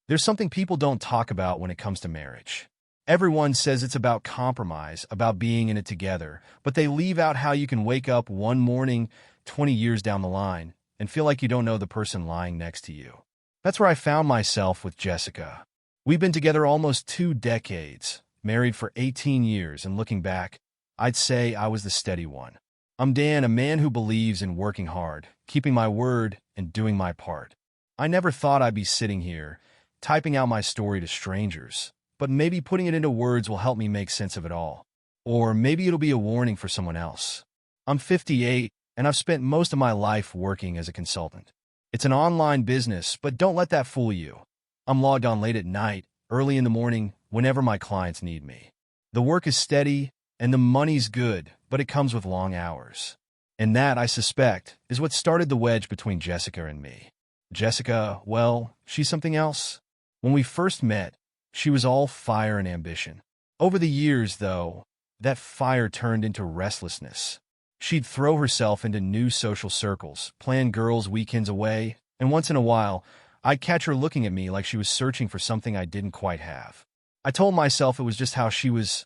There's something people don't talk about when it comes to marriage. Everyone says it's about compromise, about being in it together, but they leave out how you can wake up one morning 20 years down the line and feel like you don't know the person lying next to you. That's where I found myself with Jessica. We've been together almost 2 decades, married for 18 years, and looking back, I'd say I was the steady one. I'm Dan, a man who believes in working hard, keeping my word, and doing my part. I never thought I'd be sitting here, typing out my story to strangers, but maybe putting it into words will help me make sense of it all. Or maybe it'll be a warning for someone else. I'm 58, and I've spent most of my life working as a consultant. It's an online business, but don't let that fool you. I'm logged on late at night, early in the morning, whenever my clients need me. The work is steady, and the money's good, but it comes with long hours. And that, I suspect, is what started the wedge between Jessica and me. Jessica, well, she's something else. When we first met, she was all fire and ambition. Over the years, though, that fire turned into restlessness. She'd throw herself into new social circles, plan girls' weekends away, and once in a while, I'd catch her looking at me like she was searching for something I didn't quite have. I told myself it was just how she was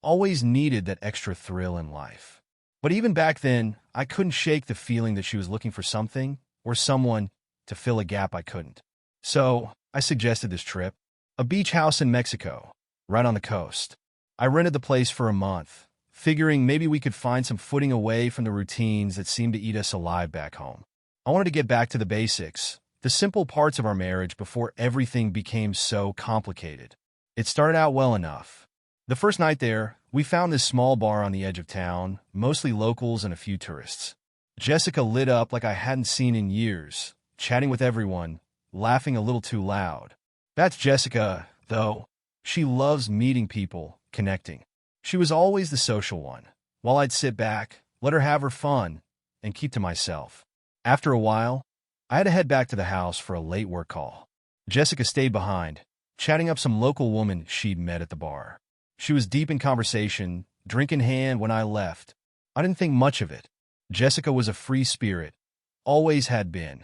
always needed that extra thrill in life. But even back then, I couldn't shake the feeling that she was looking for something or someone to fill a gap I couldn't. So, I suggested this trip, a beach house in Mexico, right on the coast. I rented the place for a month, figuring maybe we could find some footing away from the routines that seemed to eat us alive back home. I wanted to get back to the basics, the simple parts of our marriage before everything became so complicated. It started out well enough. The first night there, we found this small bar on the edge of town, mostly locals and a few tourists. Jessica lit up like I hadn't seen in years, chatting with everyone, laughing a little too loud. That's Jessica, though. She loves meeting people, connecting. She was always the social one, while I'd sit back, let her have her fun, and keep to myself. After a while, I had to head back to the house for a late work call. Jessica stayed behind, chatting up some local woman she'd met at the bar. She was deep in conversation, drink in hand when I left. I didn't think much of it. Jessica was a free spirit, always had been.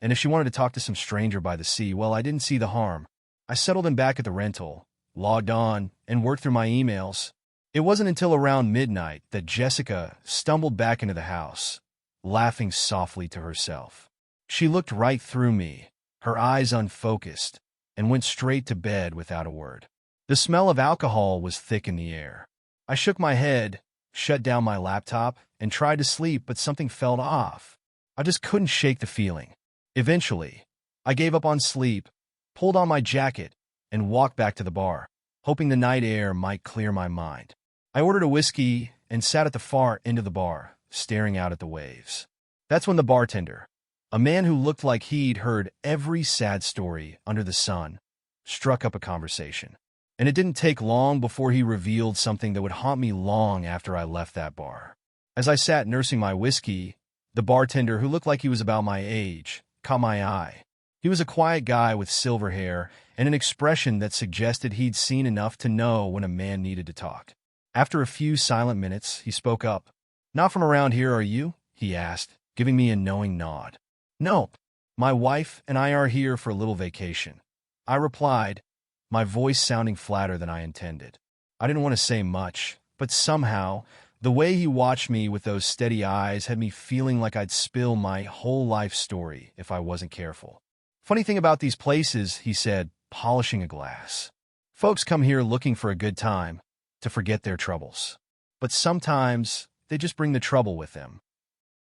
And if she wanted to talk to some stranger by the sea, well, I didn't see the harm. I settled in back at the rental, logged on, and worked through my emails. It wasn't until around midnight that Jessica stumbled back into the house, laughing softly to herself. She looked right through me, her eyes unfocused, and went straight to bed without a word. The smell of alcohol was thick in the air. I shook my head, shut down my laptop, and tried to sleep, but something felt off. I just couldn't shake the feeling. Eventually, I gave up on sleep, pulled on my jacket, and walked back to the bar, hoping the night air might clear my mind. I ordered a whiskey and sat at the far end of the bar, staring out at the waves. That's when the bartender, a man who looked like he'd heard every sad story under the sun, struck up a conversation. And it didn't take long before he revealed something that would haunt me long after I left that bar. As I sat nursing my whiskey, the bartender, who looked like he was about my age, caught my eye. He was a quiet guy with silver hair and an expression that suggested he'd seen enough to know when a man needed to talk. After a few silent minutes, he spoke up. "Not from around here, are you?" he asked, giving me a knowing nod. "Nope. My wife and I are here for a little vacation," I replied, my voice sounding flatter than I intended. I didn't want to say much, but somehow, the way he watched me with those steady eyes had me feeling like I'd spill my whole life story if I wasn't careful. "Funny thing about these places," he said, polishing a glass. "Folks come here looking for a good time, to forget their troubles. But sometimes, they just bring the trouble with them."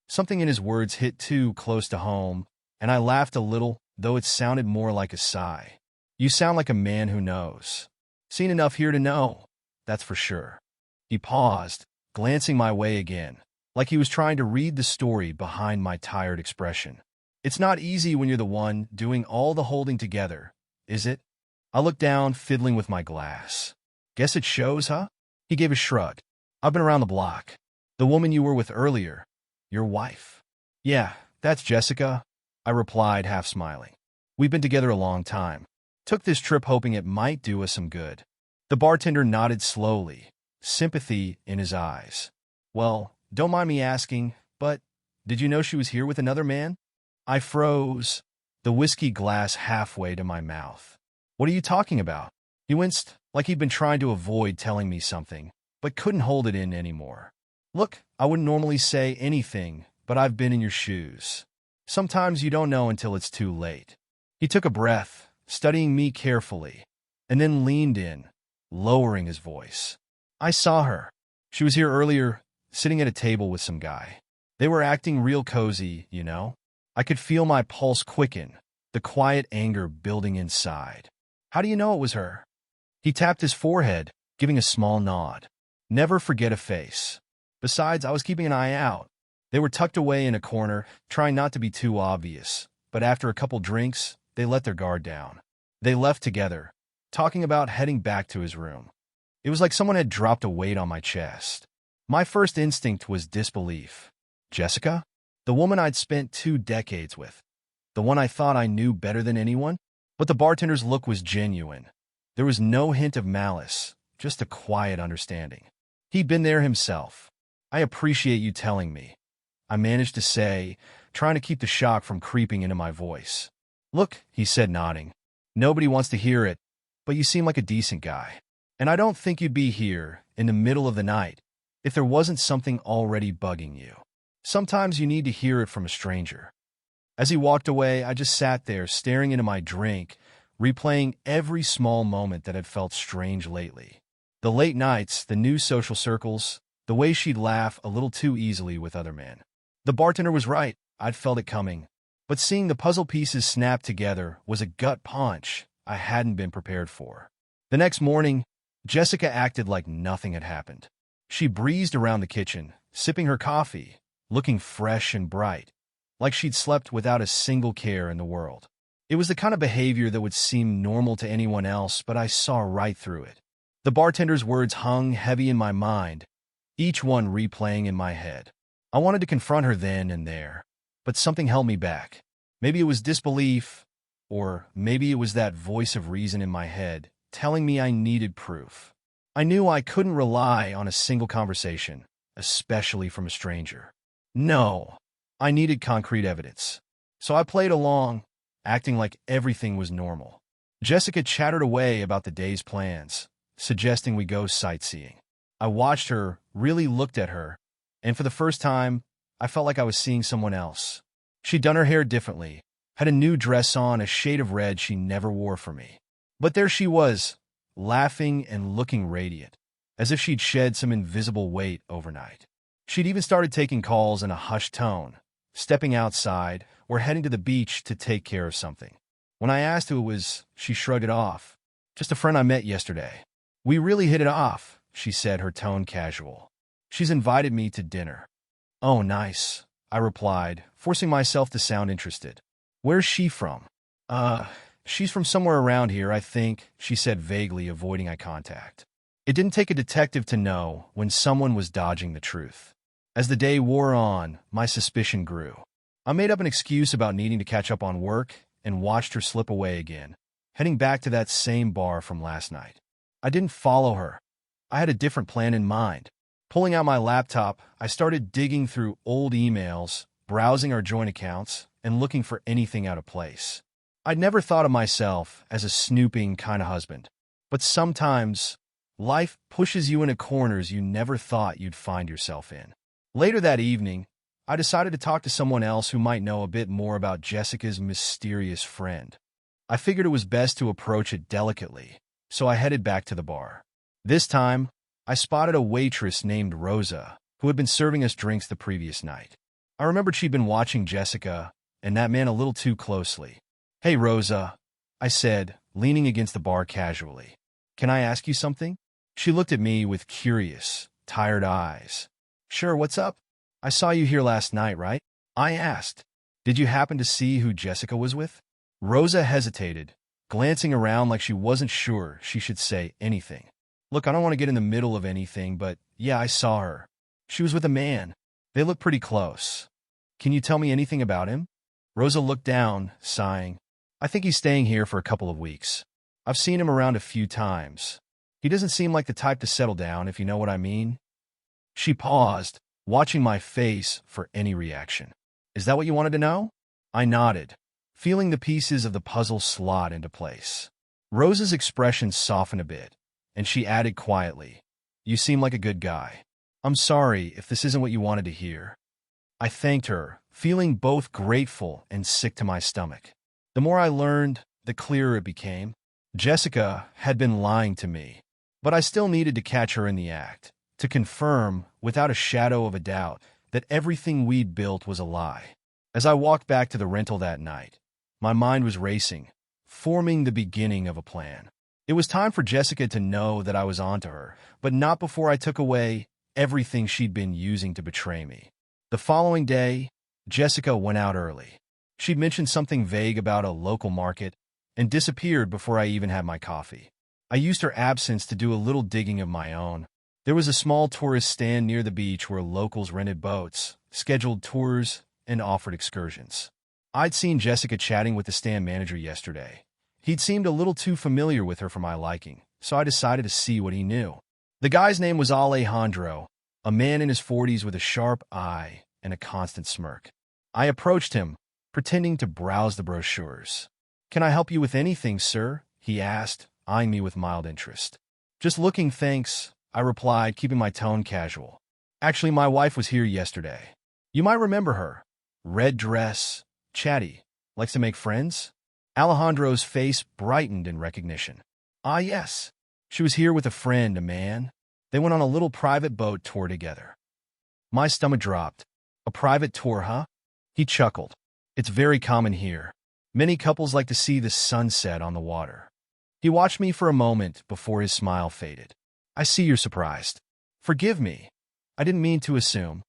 Something in his words hit too close to home, and I laughed a little, though it sounded more like a sigh. "You sound like a man who knows. Seen enough here to know, that's for sure." He paused, glancing my way again, like he was trying to read the story behind my tired expression. "It's not easy when you're the one doing all the holding together, is it?" I looked down, fiddling with my glass. "Guess it shows, huh?" He gave a shrug. "I've been around the block. The woman you were with earlier, your wife." "Yeah, that's Jessica," I replied, half smiling. "We've been together a long time. Took this trip hoping it might do us some good." The bartender nodded slowly, sympathy in his eyes. "Well, don't mind me asking, but did you know she was here with another man?" I froze, the whiskey glass halfway to my mouth. What are you talking about? He winced, like he'd been trying to avoid telling me something, but couldn't hold it in anymore. Look, I wouldn't normally say anything, but I've been in your shoes. Sometimes you don't know until it's too late. He took a breath, studying me carefully, and then leaned in, lowering his voice. I saw her. She was here earlier, sitting at a table with some guy. They were acting real cozy, you know? I could feel my pulse quicken, the quiet anger building inside. How do you know it was her? He tapped his forehead, giving a small nod. Never forget a face. Besides, I was keeping an eye out. They were tucked away in a corner, trying not to be too obvious, but after a couple drinks, they let their guard down. They left together, talking about heading back to his room. It was like someone had dropped a weight on my chest. My first instinct was disbelief. Jessica? The woman I'd spent 2 decades with. The one I thought I knew better than anyone? But the bartender's look was genuine. There was no hint of malice, just a quiet understanding. He'd been there himself. I appreciate you telling me, I managed to say, trying to keep the shock from creeping into my voice. Look, he said, nodding. Nobody wants to hear it, but you seem like a decent guy. And I don't think you'd be here, in the middle of the night, if there wasn't something already bugging you. Sometimes you need to hear it from a stranger. As he walked away, I just sat there, staring into my drink, replaying every small moment that had felt strange lately. The late nights, the new social circles, the way she'd laugh a little too easily with other men. The bartender was right, I'd felt it coming. But seeing the puzzle pieces snap together was a gut punch I hadn't been prepared for. The next morning, Jessica acted like nothing had happened. She breezed around the kitchen, sipping her coffee, looking fresh and bright, like she'd slept without a single care in the world. It was the kind of behavior that would seem normal to anyone else, but I saw right through it. The bartender's words hung heavy in my mind, each one replaying in my head. I wanted to confront her then and there, but something held me back. Maybe it was disbelief, or maybe it was that voice of reason in my head telling me I needed proof. I knew I couldn't rely on a single conversation, especially from a stranger. No, I needed concrete evidence. So I played along, acting like everything was normal. Jessica chattered away about the day's plans, suggesting we go sightseeing. I watched her, really looked at her, and for the first time, I felt like I was seeing someone else. She'd done her hair differently, had a new dress on, a shade of red she never wore for me. But there she was, laughing and looking radiant, as if she'd shed some invisible weight overnight. She'd even started taking calls in a hushed tone, stepping outside or heading to the beach to take care of something. When I asked who it was, she shrugged it off. Just a friend I met yesterday. We really hit it off, she said, her tone casual. She's invited me to dinner. Oh, nice, I replied, forcing myself to sound interested. Where's she from? She's from somewhere around here, I think, she said vaguely, avoiding eye contact. It didn't take a detective to know when someone was dodging the truth. As the day wore on, my suspicion grew. I made up an excuse about needing to catch up on work and watched her slip away again, heading back to that same bar from last night. I didn't follow her. I had a different plan in mind. Pulling out my laptop, I started digging through old emails, browsing our joint accounts, and looking for anything out of place. I'd never thought of myself as a snooping kind of husband, but sometimes life pushes you into corners you never thought you'd find yourself in. Later that evening, I decided to talk to someone else who might know a bit more about Jessica's mysterious friend. I figured it was best to approach it delicately, so I headed back to the bar. This time, I spotted a waitress named Rosa, who had been serving us drinks the previous night. I remembered she'd been watching Jessica and that man a little too closely. Hey, Rosa, I said, leaning against the bar casually. Can I ask you something? She looked at me with curious, tired eyes. Sure, what's up? I saw you here last night, right? I asked. Did you happen to see who Jessica was with? Rosa hesitated, glancing around like she wasn't sure she should say anything. Look, I don't want to get in the middle of anything, but yeah, I saw her. She was with a man. They look pretty close. Can you tell me anything about him? Rosa looked down, sighing. I think he's staying here for a couple of weeks. I've seen him around a few times. He doesn't seem like the type to settle down, if you know what I mean. She paused, watching my face for any reaction. Is that what you wanted to know? I nodded, feeling the pieces of the puzzle slot into place. Rosa's expression softened a bit, and she added quietly, "You seem like a good guy. I'm sorry if this isn't what you wanted to hear." I thanked her, feeling both grateful and sick to my stomach. The more I learned, the clearer it became. Jessica had been lying to me, but I still needed to catch her in the act, to confirm, without a shadow of a doubt, that everything we'd built was a lie. As I walked back to the rental that night, my mind was racing, forming the beginning of a plan. It was time for Jessica to know that I was onto her, but not before I took away everything she'd been using to betray me. The following day, Jessica went out early. She'd mentioned something vague about a local market and disappeared before I even had my coffee. I used her absence to do a little digging of my own. There was a small tourist stand near the beach where locals rented boats, scheduled tours, and offered excursions. I'd seen Jessica chatting with the stand manager yesterday. He'd seemed a little too familiar with her for my liking, so I decided to see what he knew. The guy's name was Alejandro, a man in his 40s with a sharp eye and a constant smirk. I approached him, pretending to browse the brochures. "Can I help you with anything, sir?" he asked, eyeing me with mild interest. "Just looking, thanks," I replied, keeping my tone casual. "Actually, my wife was here yesterday. You might remember her. Red dress, chatty, likes to make friends?" Alejandro's face brightened in recognition. "Ah, yes. She was here with a friend, a man. They went on a little private boat tour together." My stomach dropped. "A private tour, huh?" He chuckled. "It's very common here. Many couples like to see the sunset on the water." He watched me for a moment before his smile faded. "I see you're surprised. Forgive me. I didn't mean to assume."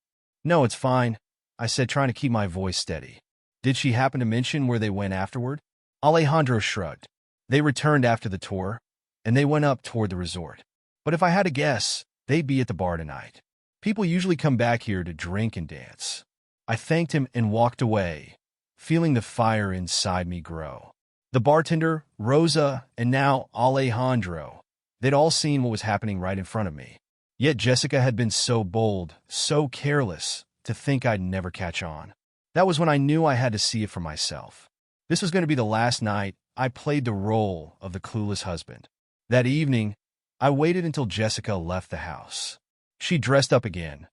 "No, it's fine," I said, trying to keep my voice steady. "Did she happen to mention where they went afterward?" Alejandro shrugged. "They returned after the tour, and they went up toward the resort. But if I had to guess, they'd be at the bar tonight. People usually come back here to drink and dance." I thanked him and walked away, feeling the fire inside me grow. The bartender, Rosa, and now Alejandro, they'd all seen what was happening right in front of me. Yet Jessica had been so bold, so careless, to think I'd never catch on. That was when I knew I had to see it for myself. This was going to be the last night I played the role of the clueless husband. That evening, I waited until Jessica left the house. She dressed up again,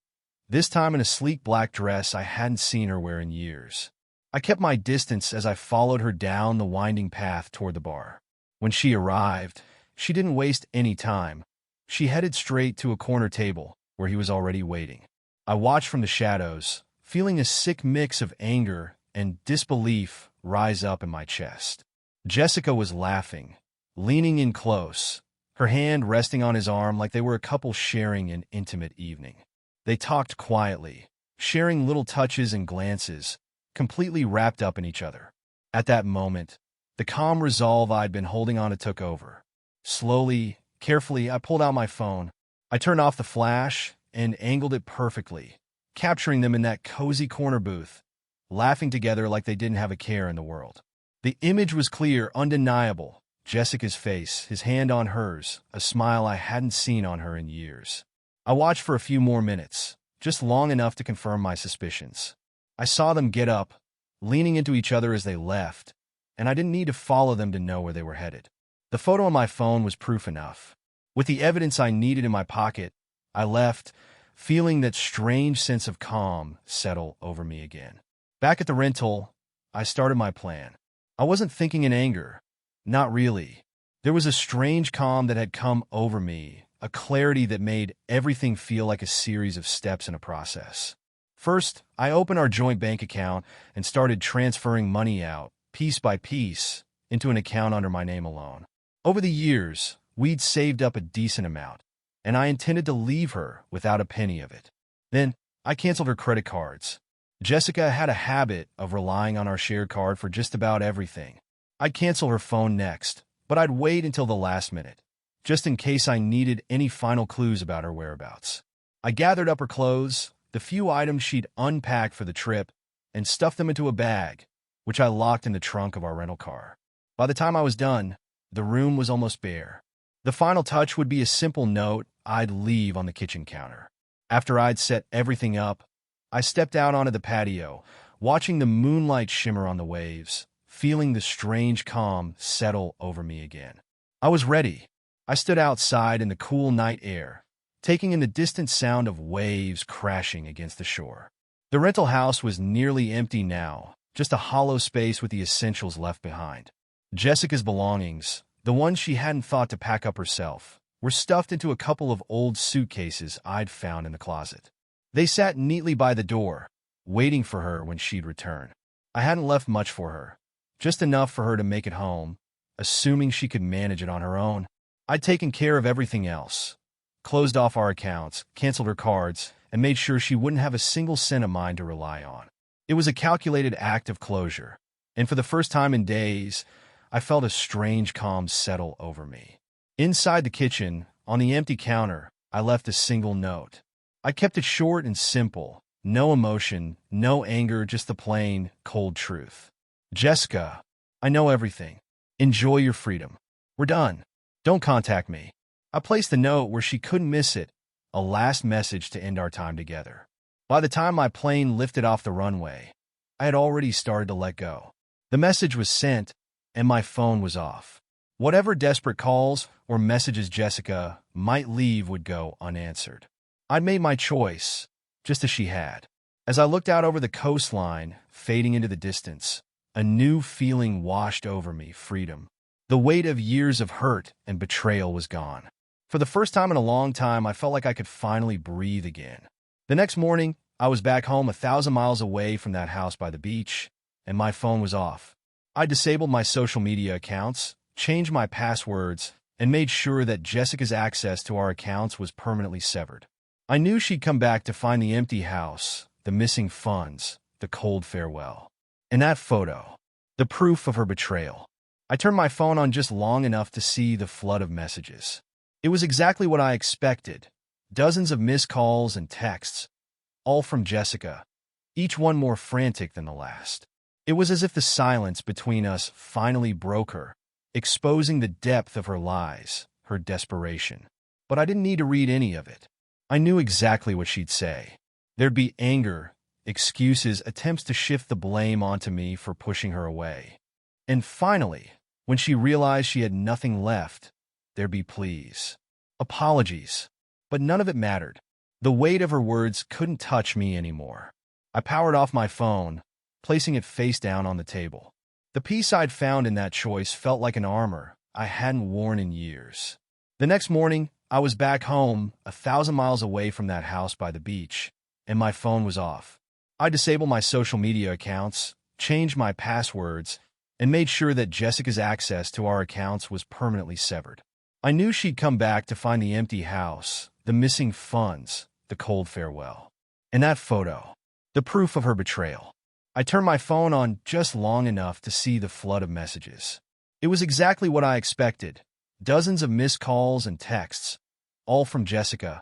this time in a sleek black dress I hadn't seen her wear in years. I kept my distance as I followed her down the winding path toward the bar. When she arrived, she didn't waste any time. She headed straight to a corner table where he was already waiting. I watched from the shadows, feeling a sick mix of anger and disbelief rise up in my chest. Jessica was laughing, leaning in close, her hand resting on his arm like they were a couple sharing an intimate evening. They talked quietly, sharing little touches and glances, completely wrapped up in each other. At that moment, the calm resolve I'd been holding on to took over. Slowly, carefully, I pulled out my phone. I turned off the flash and angled it perfectly, capturing them in that cozy corner booth, laughing together like they didn't have a care in the world. The image was clear, undeniable. Jessica's face, his hand on hers, a smile I hadn't seen on her in years. I watched for a few more minutes, just long enough to confirm my suspicions. I saw them get up, leaning into each other as they left, and I didn't need to follow them to know where they were headed. The photo on my phone was proof enough. With the evidence I needed in my pocket, I left, feeling that strange sense of calm settle over me again. Back at the rental, I started my plan. I wasn't thinking in anger. Not really. There was a strange calm that had come over me, a clarity that made everything feel like a series of steps in a process. First, I opened our joint bank account and started transferring money out, piece by piece, into an account under my name alone. Over the years, we'd saved up a decent amount, and I intended to leave her without a penny of it. Then, I canceled her credit cards. Jessica had a habit of relying on our shared card for just about everything. I'd cancel her phone next, but I'd wait until the last minute, just in case I needed any final clues about her whereabouts. I gathered up her clothes, the few items she'd unpacked for the trip, and stuffed them into a bag, which I locked in the trunk of our rental car. By the time I was done, the room was almost bare. The final touch would be a simple note I'd leave on the kitchen counter. After I'd set everything up, I stepped out onto the patio, watching the moonlight shimmer on the waves, feeling the strange calm settle over me again. I was ready. I stood outside in the cool night air, taking in the distant sound of waves crashing against the shore. The rental house was nearly empty now, just a hollow space with the essentials left behind. Jessica's belongings, the ones she hadn't thought to pack up herself, were stuffed into a couple of old suitcases I'd found in the closet. They sat neatly by the door, waiting for her when she'd return. I hadn't left much for her, just enough for her to make it home, assuming she could manage it on her own. I'd taken care of everything else, closed off our accounts, canceled her cards, and made sure she wouldn't have a single cent of mine to rely on. It was a calculated act of closure, and for the first time in days, I felt a strange calm settle over me. Inside the kitchen, on the empty counter, I left a single note. I kept it short and simple. No emotion, no anger, just the plain, cold truth. Jessica, I know everything. Enjoy your freedom. We're done. Don't contact me. I placed the note where she couldn't miss it, a last message to end our time together. By the time my plane lifted off the runway, I had already started to let go. The message was sent, and my phone was off. Whatever desperate calls or messages Jessica might leave would go unanswered. I'd made my choice, just as she had. As I looked out over the coastline, fading into the distance, a new feeling washed over me, freedom. The weight of years of hurt and betrayal was gone. For the first time in a long time, I felt like I could finally breathe again. The next morning, I was back home 1,000 miles away from that house by the beach, and my phone was off. I disabled my social media accounts, changed my passwords, and made sure that Jessica's access to our accounts was permanently severed. I knew she'd come back to find the empty house, the missing funds, the cold farewell. And that photo, the proof of her betrayal. I turned my phone on just long enough to see the flood of messages. It was exactly what I expected. Dozens of missed calls and texts, all from Jessica, each one more frantic than the last. It was as if the silence between us finally broke her, exposing the depth of her lies, her desperation. But I didn't need to read any of it. I knew exactly what she'd say. There'd be anger, excuses, attempts to shift the blame onto me for pushing her away. And finally, when she realized she had nothing left, there'd be pleas, apologies. But none of it mattered. The weight of her words couldn't touch me anymore. I powered off my phone, placing it face down on the table. The peace I'd found in that choice felt like an armor I hadn't worn in years. The next morning, I was back home, 1,000 miles away from that house by the beach, and my phone was off. I disabled my social media accounts, changed my passwords, and made sure that Jessica's access to our accounts was permanently severed. I knew she'd come back to find the empty house, the missing funds, the cold farewell. And that photo, the proof of her betrayal. I turned my phone on just long enough to see the flood of messages. It was exactly what I expected. Dozens of missed calls and texts, all from Jessica,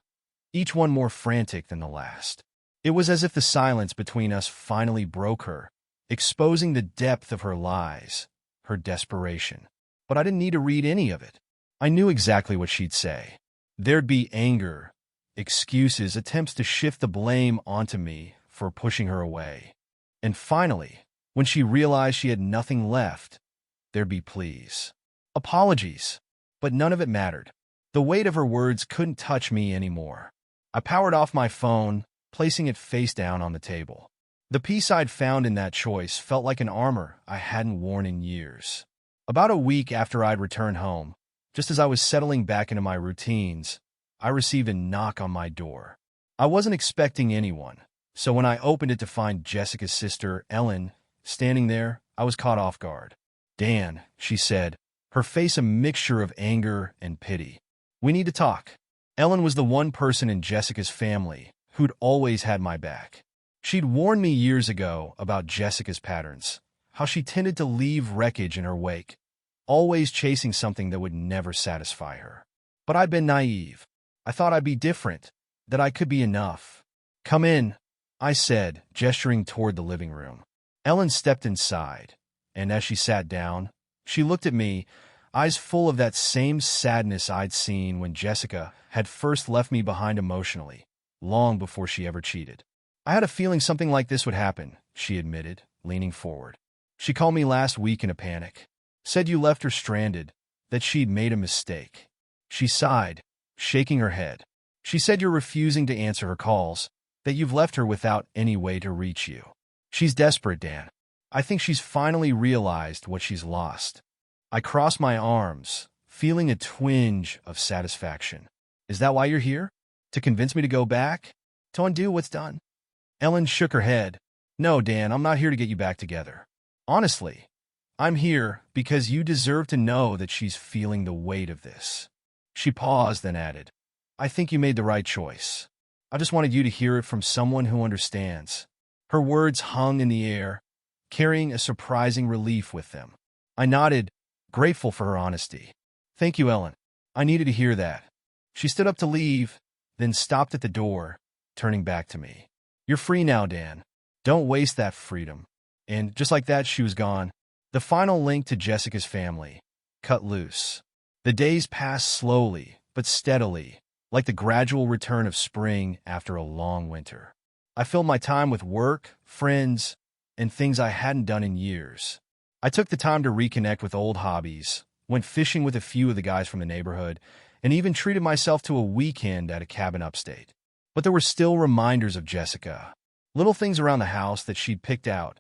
each one more frantic than the last. It was as if the silence between us finally broke her, exposing the depth of her lies, her desperation. But I didn't need to read any of it. I knew exactly what she'd say. There'd be anger, excuses, attempts to shift the blame onto me for pushing her away. And finally, when she realized she had nothing left, there'd be pleas, apologies. But none of it mattered. The weight of her words couldn't touch me anymore. I powered off my phone, placing it face down on the table. The peace I'd found in that choice felt like an armor I hadn't worn in years. About a week after I'd returned home, just as I was settling back into my routines, I received a knock on my door. I wasn't expecting anyone, so when I opened it to find Jessica's sister, Ellen, standing there, I was caught off guard. "Dan," she said, her face a mixture of anger and pity. "We need to talk." Ellen was the one person in Jessica's family who'd always had my back. She'd warned me years ago about Jessica's patterns, how she tended to leave wreckage in her wake, always chasing something that would never satisfy her. But I'd been naive. I thought I'd be different, that I could be enough. "Come in," I said, gesturing toward the living room. Ellen stepped inside, and as she sat down, she looked at me, eyes full of that same sadness I'd seen when Jessica had first left me behind emotionally, long before she ever cheated. "I had a feeling something like this would happen," she admitted, leaning forward. "She called me last week in a panic. Said you left her stranded, that she'd made a mistake. She sighed, shaking her head. She said you're refusing to answer her calls, that you've left her without any way to reach you. She's desperate, Dan. I think she's finally realized what she's lost. I crossed my arms, feeling a twinge of satisfaction. Is that why you're here? To convince me to go back? To undo what's done? Ellen shook her head. No, Dan, I'm not here to get you back together. Honestly, I'm here because you deserve to know that she's feeling the weight of this. She paused, then added, I think you made the right choice. I just wanted you to hear it from someone who understands. Her words hung in the air, carrying a surprising relief with them. I nodded, grateful for her honesty. Thank you, Ellen. I needed to hear that. She stood up to leave, then stopped at the door, turning back to me. You're free now, Dan. Don't waste that freedom. And just like that, she was gone. The final link to Jessica's family cut loose. The days passed slowly, but steadily, like the gradual return of spring after a long winter. I filled my time with work, friends, and things I hadn't done in years. I took the time to reconnect with old hobbies, went fishing with a few of the guys from the neighborhood, and even treated myself to a weekend at a cabin upstate. But there were still reminders of Jessica. Little things around the house that she'd picked out.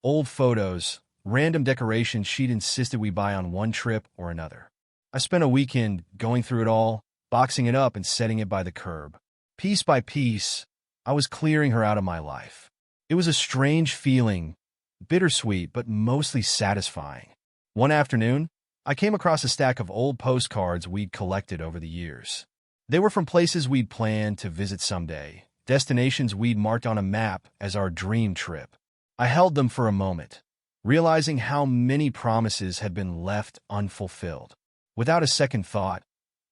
Old photos, random decorations she'd insisted we buy on one trip or another. I spent a weekend going through it all, boxing it up and setting it by the curb. Piece by piece, I was clearing her out of my life. It was a strange feeling, bittersweet but mostly satisfying. One afternoon, I came across a stack of old postcards we'd collected over the years. They were from places we'd planned to visit someday, destinations we'd marked on a map as our dream trip. I held them for a moment, realizing how many promises had been left unfulfilled. Without a second thought,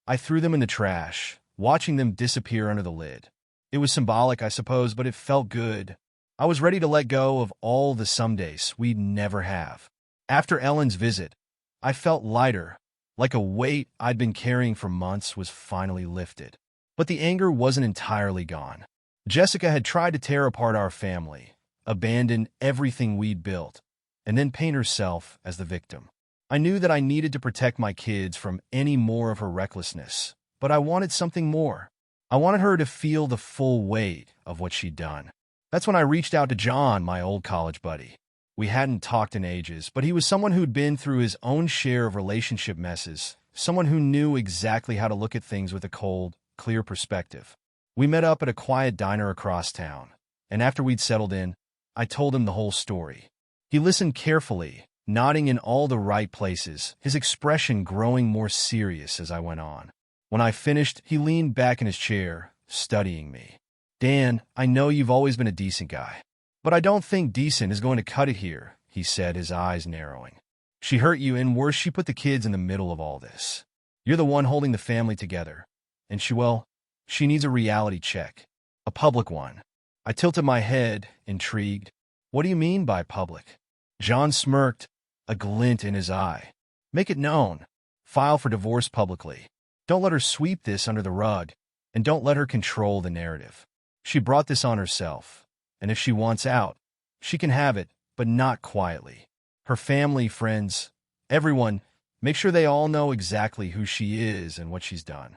I threw them in the trash, watching them disappear under the lid. It was symbolic, I suppose, but it felt good. I was ready to let go of all the somedays we'd never have. After Ellen's visit, I felt lighter, like a weight I'd been carrying for months was finally lifted. But the anger wasn't entirely gone. Jessica had tried to tear apart our family, abandon everything we'd built, and then paint herself as the victim. I knew that I needed to protect my kids from any more of her recklessness, but I wanted something more. I wanted her to feel the full weight of what she'd done. That's when I reached out to John, my old college buddy. We hadn't talked in ages, but he was someone who'd been through his own share of relationship messes, someone who knew exactly how to look at things with a cold, clear perspective. We met up at a quiet diner across town, and after we'd settled in, I told him the whole story. He listened carefully, nodding in all the right places, his expression growing more serious as I went on. When I finished, he leaned back in his chair, studying me. Dan, I know you've always been a decent guy, but I don't think decent is going to cut it here, he said, his eyes narrowing. She hurt you, and worse, she put the kids in the middle of all this. You're the one holding the family together, and she needs a reality check, a public one. I tilted my head, intrigued. What do you mean by public? John smirked, a glint in his eye. Make it known. File for divorce publicly. Don't let her sweep this under the rug, and don't let her control the narrative. She brought this on herself, and if she wants out, she can have it, but not quietly. Her family, friends, everyone, make sure they all know exactly who she is and what she's done.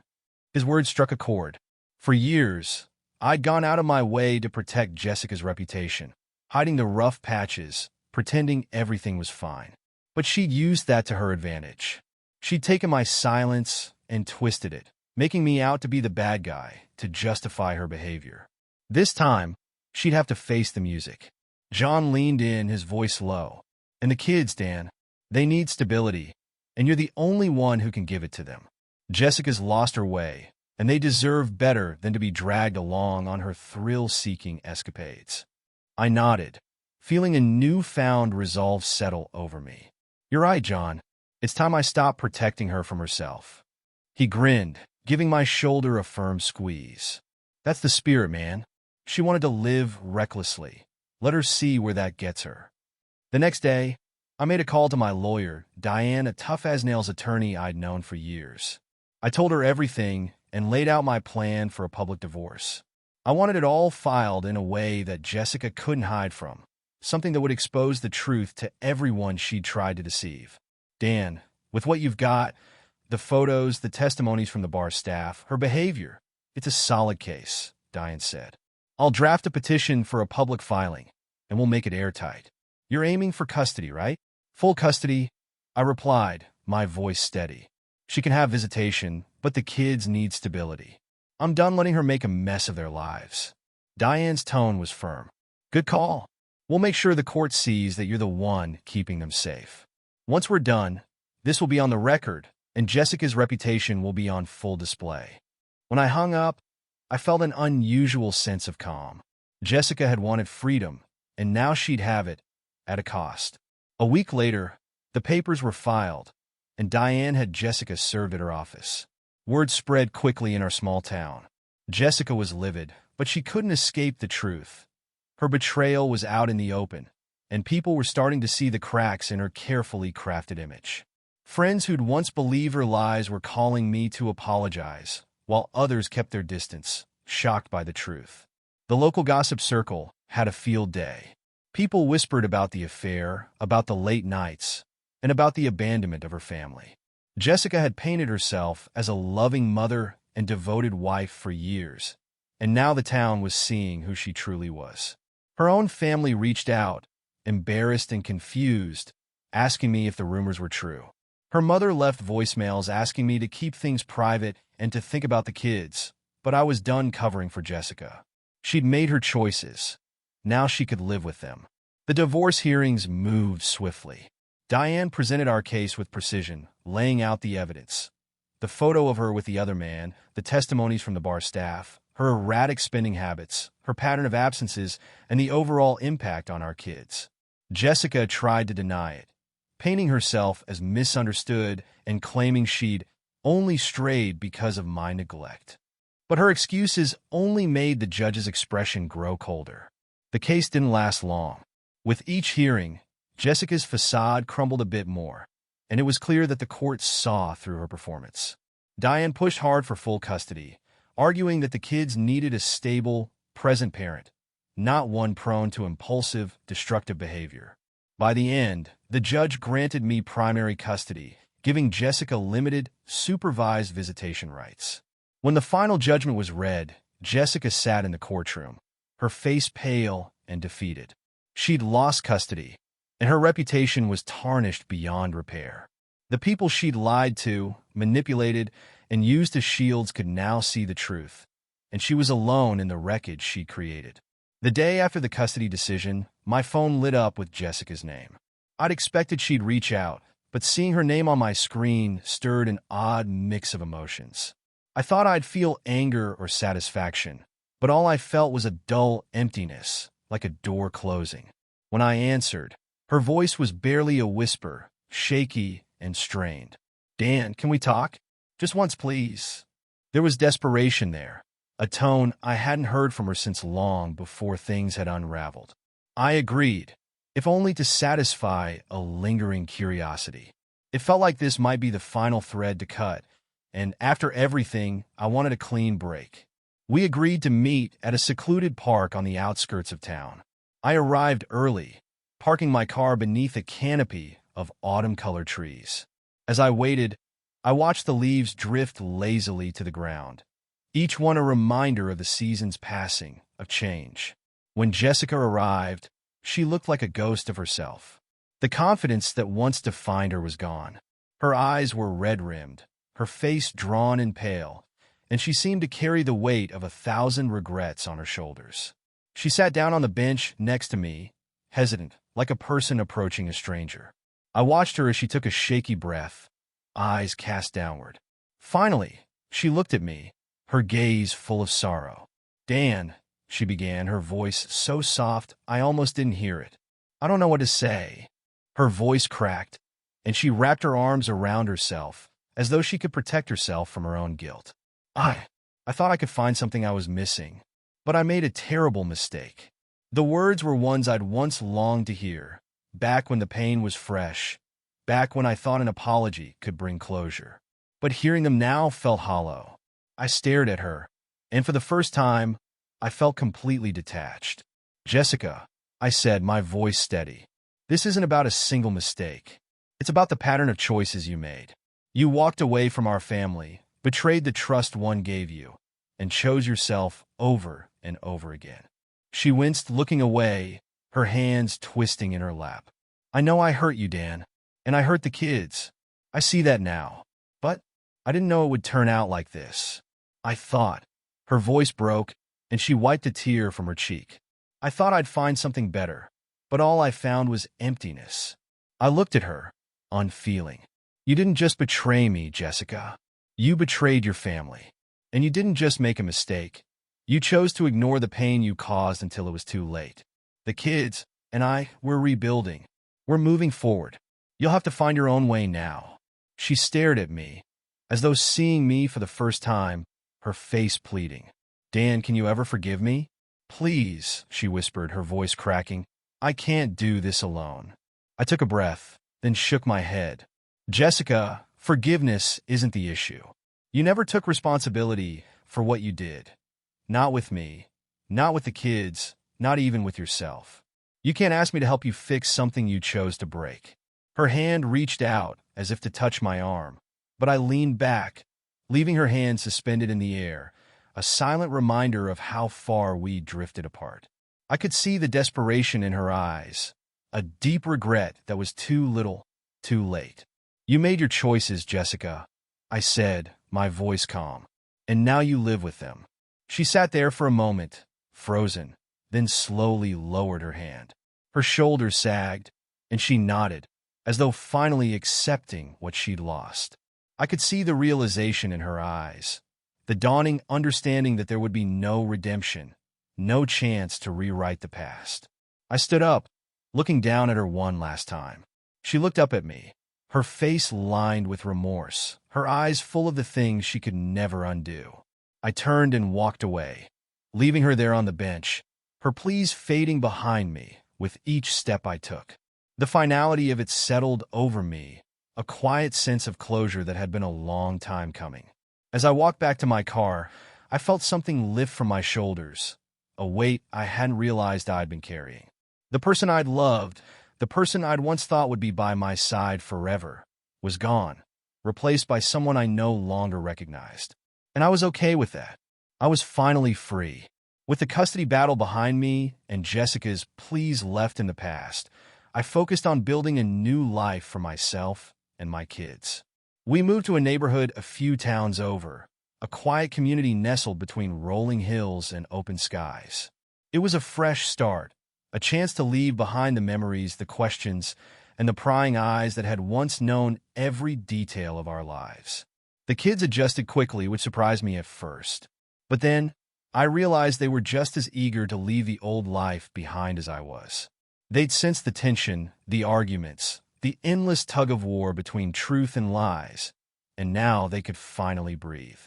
His words struck a chord. For years, I'd gone out of my way to protect Jessica's reputation, hiding the rough patches, pretending everything was fine. But she'd used that to her advantage. She'd taken my silence and twisted it, making me out to be the bad guy to justify her behavior. This time, she'd have to face the music. John leaned in, his voice low. And the kids, Dan, they need stability, and you're the only one who can give it to them. Jessica's lost her way, and they deserve better than to be dragged along on her thrill-seeking escapades. I nodded, feeling a newfound resolve settle over me. You're right, John. It's time I stopped protecting her from herself. He grinned, giving my shoulder a firm squeeze. That's the spirit, man. She wanted to live recklessly. Let her see where that gets her. The next day, I made a call to my lawyer, Diane, a tough-as-nails attorney I'd known for years. I told her everything and laid out my plan for a public divorce. I wanted it all filed in a way that Jessica couldn't hide from, something that would expose the truth to everyone she'd tried to deceive. Dan, with what you've got, The photos, the testimonies from the bar staff, her behavior. It's a solid case, Diane said. I'll draft a petition for a public filing, and we'll make it airtight. You're aiming for custody, right? Full custody, I replied, my voice steady. She can have visitation, but the kids need stability. I'm done letting her make a mess of their lives. Diane's tone was firm. Good call. We'll make sure the court sees that you're the one keeping them safe. Once we're done, this will be on the record, and Jessica's reputation will be on full display. When I hung up, I felt an unusual sense of calm. Jessica had wanted freedom, and now she'd have it, at a cost. A week later, the papers were filed, and Diane had Jessica served at her office. Word spread quickly in our small town. Jessica was livid, but she couldn't escape the truth. Her betrayal was out in the open, and people were starting to see the cracks in her carefully crafted image. Friends who'd once believed her lies were calling me to apologize, while others kept their distance, shocked by the truth. The local gossip circle had a field day. People whispered about the affair, about the late nights, and about the abandonment of her family. Jessica had painted herself as a loving mother and devoted wife for years, and now the town was seeing who she truly was. Her own family reached out, embarrassed and confused, asking me if the rumors were true. Her mother left voicemails asking me to keep things private and to think about the kids, but I was done covering for Jessica. She'd made her choices. Now she could live with them. The divorce hearings moved swiftly. Diane presented our case with precision, laying out the evidence. The photo of her with the other man, the testimonies from the bar staff, her erratic spending habits, her pattern of absences, and the overall impact on our kids. Jessica tried to deny it, painting herself as misunderstood and claiming she'd only strayed because of my neglect. But her excuses only made the judge's expression grow colder. The case didn't last long. With each hearing, Jessica's facade crumbled a bit more, and it was clear that the court saw through her performance. Diane pushed hard for full custody, arguing that the kids needed a stable, present parent, not one prone to impulsive, destructive behavior. By the end, the judge granted me primary custody, giving Jessica limited, supervised visitation rights. When the final judgment was read, Jessica sat in the courtroom, her face pale and defeated. She'd lost custody, and her reputation was tarnished beyond repair. The people she'd lied to, manipulated, and used as shields could now see the truth, and she was alone in the wreckage she'd created. The day after the custody decision, my phone lit up with Jessica's name. I'd expected she'd reach out, but seeing her name on my screen stirred an odd mix of emotions. I thought I'd feel anger or satisfaction, but all I felt was a dull emptiness, like a door closing. When I answered, her voice was barely a whisper, shaky and strained. Dan, can we talk? Just once, please. There was desperation there, a tone I hadn't heard from her since long before things had unraveled. I agreed, if only to satisfy a lingering curiosity. It felt like this might be the final thread to cut, and after everything, I wanted a clean break. We agreed to meet at a secluded park on the outskirts of town. I arrived early, parking my car beneath a canopy of autumn-colored trees. As I waited, I watched the leaves drift lazily to the ground, each one a reminder of the season's passing, of change. When Jessica arrived, she looked like a ghost of herself. The confidence that once defined her was gone. Her eyes were red-rimmed, her face drawn and pale, and she seemed to carry the weight of 1,000 regrets on her shoulders. She sat down on the bench next to me, hesitant, like a person approaching a stranger. I watched her as she took a shaky breath, eyes cast downward. Finally, she looked at me, her gaze full of sorrow. Dan, she began, her voice so soft I almost didn't hear it. I don't know what to say. Her voice cracked, and she wrapped her arms around herself, as though she could protect herself from her own guilt. I thought I could find something I was missing, but I made a terrible mistake. The words were ones I'd once longed to hear, back when the pain was fresh, back when I thought an apology could bring closure. But hearing them now felt hollow. I stared at her, and for the first time, I felt completely detached. Jessica, I said, my voice steady, this isn't about a single mistake. It's about the pattern of choices you made. You walked away from our family, betrayed the trust one gave you, and chose yourself over and over again. She winced, looking away, her hands twisting in her lap. I know I hurt you, Dan, and I hurt the kids. I see that now. But I didn't know it would turn out like this. I thought. Her voice broke, and she wiped a tear from her cheek. I thought I'd find something better, but all I found was emptiness. I looked at her, unfeeling. You didn't just betray me, Jessica. You betrayed your family. And you didn't just make a mistake. You chose to ignore the pain you caused until it was too late. The kids and I, we're rebuilding. We're moving forward. You'll have to find your own way now. She stared at me, as though seeing me for the first time, her face pleading. Dan, can you ever forgive me? Please, she whispered, her voice cracking. I can't do this alone. I took a breath, then shook my head. Jessica, forgiveness isn't the issue. You never took responsibility for what you did. Not with me, not with the kids, not even with yourself. You can't ask me to help you fix something you chose to break. Her hand reached out as if to touch my arm, but I leaned back, leaving her hand suspended in the air, a silent reminder of how far we drifted apart. I could see the desperation in her eyes, a deep regret that was too little, too late. You made your choices, Jessica, I said, my voice calm, and now you live with them. She sat there for a moment, frozen, then slowly lowered her hand. Her shoulders sagged, and she nodded, as though finally accepting what she'd lost. I could see the realization in her eyes, the dawning understanding that there would be no redemption, no chance to rewrite the past. I stood up, looking down at her one last time. She looked up at me, her face lined with remorse, her eyes full of the things she could never undo. I turned and walked away, leaving her there on the bench, her pleas fading behind me with each step I took. The finality of it settled over me, a quiet sense of closure that had been a long time coming. As I walked back to my car, I felt something lift from my shoulders, a weight I hadn't realized I'd been carrying. The person I'd loved, the person I'd once thought would be by my side forever, was gone, replaced by someone I no longer recognized. And I was okay with that. I was finally free. With the custody battle behind me and Jessica's pleas left in the past, I focused on building a new life for myself and my kids. We moved to a neighborhood a few towns over, a quiet community nestled between rolling hills and open skies. It was a fresh start, a chance to leave behind the memories, the questions, and the prying eyes that had once known every detail of our lives. The kids adjusted quickly, which surprised me at first. But then, I realized they were just as eager to leave the old life behind as I was. They'd sensed the tension, the arguments, the endless tug-of-war between truth and lies, and now they could finally breathe.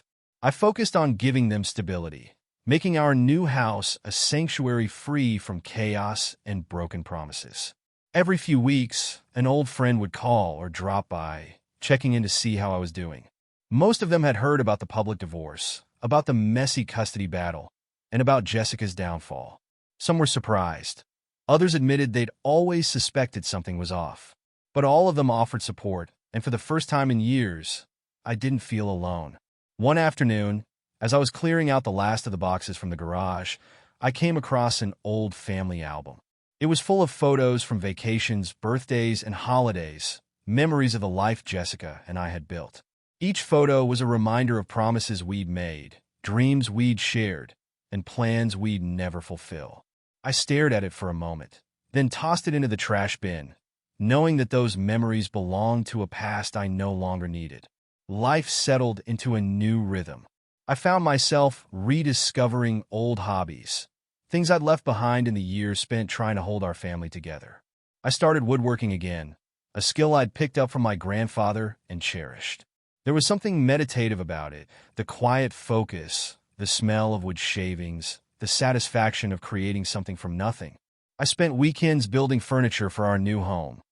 I focused on giving them stability, making our new house a sanctuary free from chaos and broken promises. Every few weeks, an old friend would call or drop by, checking in to see how I was doing. Most of them had heard about the public divorce, about the messy custody battle, and about Jessica's downfall. Some were surprised. Others admitted they'd always suspected something was off. But all of them offered support, and for the first time in years, I didn't feel alone. One afternoon, as I was clearing out the last of the boxes from the garage, I came across an old family album. It was full of photos from vacations, birthdays, and holidays, memories of the life Jessica and I had built. Each photo was a reminder of promises we'd made, dreams we'd shared, and plans we'd never fulfill. I stared at it for a moment, then tossed it into the trash bin, knowing that those memories belonged to a past I no longer needed. Life settled into a new rhythm. I found myself rediscovering old hobbies, things I'd left behind in the years spent trying to hold our family together. I started woodworking again, a skill I'd picked up from my grandfather and cherished. There was something meditative about it, the quiet focus, the smell of wood shavings, the satisfaction of creating something from nothing. I spent weekends building furniture for our new home,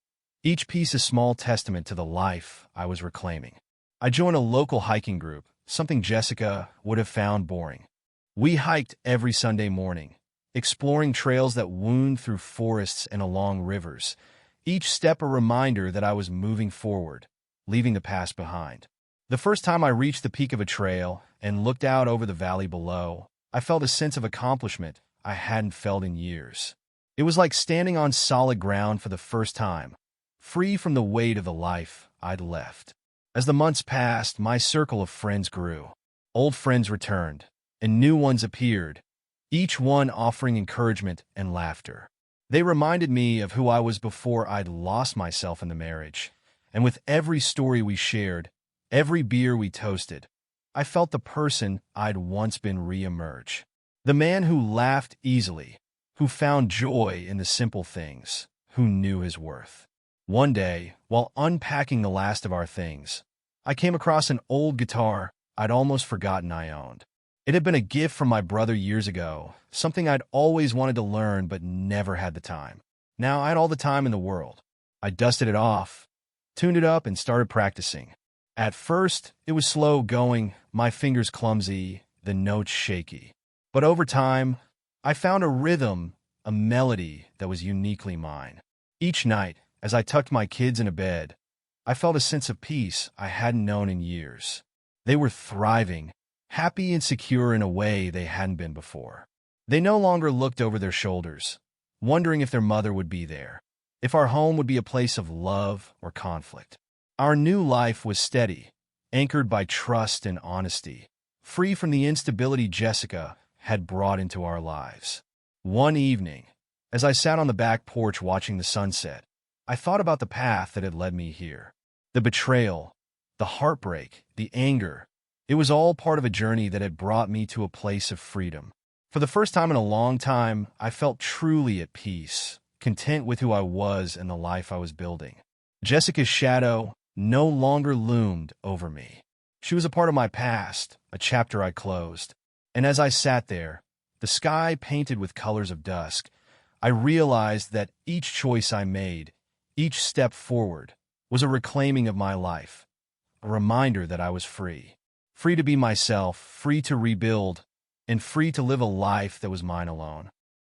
each piece a small testament to the life I was reclaiming. I joined a local hiking group, something Jessica would have found boring. We hiked every Sunday morning, exploring trails that wound through forests and along rivers, each step a reminder that I was moving forward, leaving the past behind. The first time I reached the peak of a trail and looked out over the valley below, I felt a sense of accomplishment I hadn't felt in years. It was like standing on solid ground for the first time, free from the weight of the life I'd left. As the months passed, my circle of friends grew. Old friends returned, and new ones appeared, each one offering encouragement and laughter. They reminded me of who I was before I'd lost myself in the marriage, and with every story we shared, every beer we toasted, I felt the person I'd once been re-emerge. The man who laughed easily, who found joy in the simple things, who knew his worth. One day, while unpacking the last of our things, I came across an old guitar I'd almost forgotten I owned. It had been a gift from my brother years ago, something I'd always wanted to learn but never had the time. Now I had all the time in the world. I dusted it off, tuned it up, and started practicing. At first, it was slow going, my fingers clumsy, the notes shaky. But over time, I found a rhythm, a melody that was uniquely mine. Each night, as I tucked my kids into bed, I felt a sense of peace I hadn't known in years. They were thriving, happy and secure in a way they hadn't been before. They no longer looked over their shoulders, wondering if their mother would be there, if our home would be a place of love or conflict. Our new life was steady, anchored by trust and honesty, free from the instability Jessica had brought into our lives. One evening, as I sat on the back porch watching the sunset, I thought about the path that had led me here. The betrayal, the heartbreak, the anger. It was all part of a journey that had brought me to a place of freedom. For the first time in a long time, I felt truly at peace, content with who I was and the life I was building. Jessica's shadow no longer loomed over me. She was a part of my past, a chapter I closed. And as I sat there, the sky painted with colors of dusk, I realized that each choice I made, each step forward, was a reclaiming of my life, a reminder that I was free. Free to be myself, free to rebuild, and free to live a life that was mine alone.